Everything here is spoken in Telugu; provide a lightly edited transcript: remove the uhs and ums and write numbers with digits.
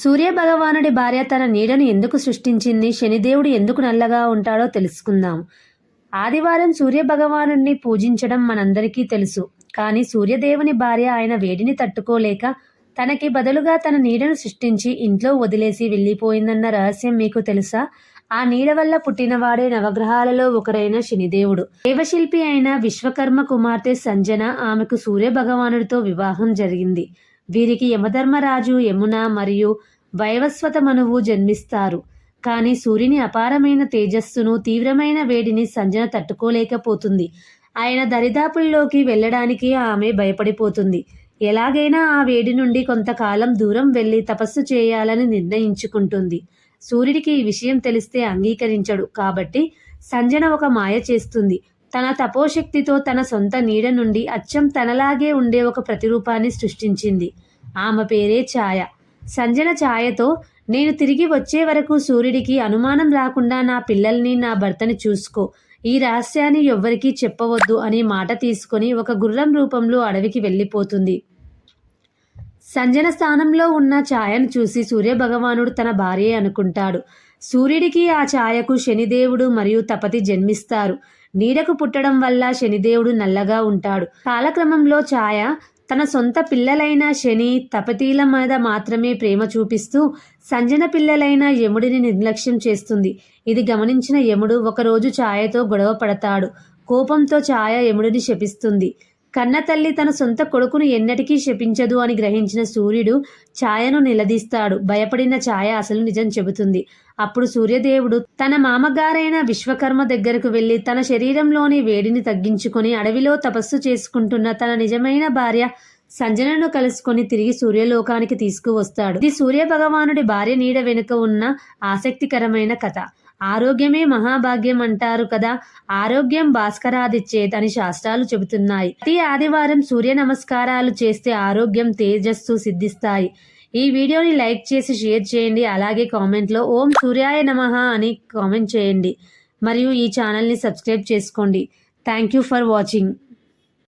సూర్యభగవానుడి భార్య తన నీడను ఎందుకు సృష్టించింది, శనిదేవుడు ఎందుకు నల్లగా ఉంటాడో తెలుసుకుందాం. ఆదివారం సూర్యభగవానుడిని పూజించడం మనందరికీ తెలుసు. కానీ సూర్యదేవుని భార్య ఆయన వేడిని తట్టుకోలేక తనకి బదులుగా తన నీడను సృష్టించి ఇంట్లో వదిలేసి వెళ్ళిపోయిందన్న రహస్యం మీకు తెలుసా? ఆ నీడ వల్ల పుట్టినవాడే నవగ్రహాలలో ఒకరైన శనిదేవుడు. దేవశిల్పి అయిన విశ్వకర్మ కుమార్తె సంజన, ఆమెకు సూర్యభగవానుడితో వివాహం జరిగింది. వీరికి యమధర్మరాజు, యమున మరియు వైవస్వత మనువు జన్మిస్తారు. కానీ సూర్యుని అపారమైన తేజస్సును, తీవ్రమైన వేడిని సంజన తట్టుకోలేకపోతుంది. ఆయన దరిదాపుల్లోకి వెళ్ళడానికి ఆమె భయపడిపోతుంది. ఎలాగైనా ఆ వేడి నుండి కొంతకాలం దూరం వెళ్ళి తపస్సు చేయాలని నిర్ణయించుకుంటుంది. సూర్యుడికి ఈ విషయం తెలిస్తే అంగీకరించడు. కాబట్టి సంజన ఒక మాయ చేస్తుంది. తన తపోశక్తితో తన సొంత నీడ నుండి అచ్చం తనలాగే ఉండే ఒక ప్రతిరూపాన్ని సృష్టించింది. ఆమె పేరే ఛాయ. సంజన ఛాయతో, నేను తిరిగి వచ్చే వరకు సూర్యుడికి అనుమానం రాకుండా నా పిల్లల్ని, నా భర్తని చూసుకో, ఈ రహస్యాన్ని ఎవ్వరికీ చెప్పవద్దు అని మాట తీసుకొని ఒక గుర్రం రూపంలో అడవికి వెళ్ళిపోతుంది. సంజన స్థానంలో ఉన్న ఛాయను చూసి సూర్యభగవానుడు తన భార్యే అనుకుంటాడు. సూర్యుడికి, ఆ ఛాయకు శనిదేవుడు మరియు తపతి జన్మిస్తారు. నీడకు పుట్టడం వల్ల శనిదేవుడు నల్లగా ఉంటాడు. కాలక్రమంలో ఛాయ తన సొంత పిల్లలైన శని, తపతీల మీద మాత్రమే ప్రేమ చూపిస్తూ సంజన పిల్లలైన యముడిని నిర్లక్ష్యం చేస్తుంది. ఇది గమనించిన యముడు ఒకరోజు ఛాయతో గొడవ పడతాడు. కోపంతో ఛాయ యముడిని శపిస్తుంది. కన్నతల్లి తన సొంత కొడుకును ఎన్నటికీ శపించదు అని గ్రహించిన సూర్యుడు ఛాయను నిలదీస్తాడు. భయపడిన ఛాయ అసలు నిజం చెబుతుంది. అప్పుడు సూర్యదేవుడు తన మామగారైన విశ్వకర్మ దగ్గరకు వెళ్ళి తన శరీరంలోని వేడిని తగ్గించుకొని అడవిలో తపస్సు చేసుకుంటున్న తన నిజమైన భార్య సంజనను కలుసుకొని తిరిగి సూర్యలోకానికి తీసుకువస్తాడు. ఇది సూర్యభగవానుడి భార్య నీడ వెనుక ఉన్న ఆసక్తికరమైన కథ. ఆరోగ్యమే మహాభాగ్యం అంటారు కదా. ఆరోగ్యం భాస్కరాదిచ్చేత్ అని శాస్త్రాలు చెబుతున్నాయి. ప్రతి ఆదివారం సూర్య నమస్కారాలు చేస్తే ఆరోగ్యం, తేజస్సు సిద్ధిస్తాయి. ఈ వీడియోని లైక్ చేసి షేర్ చేయండి. అలాగే కామెంట్లో ఓం సూర్యాయ నమః అని కామెంట్ చేయండి. మరియు ఈ ఛానల్ని సబ్స్క్రైబ్ చేసుకోండి. Thank you for watching.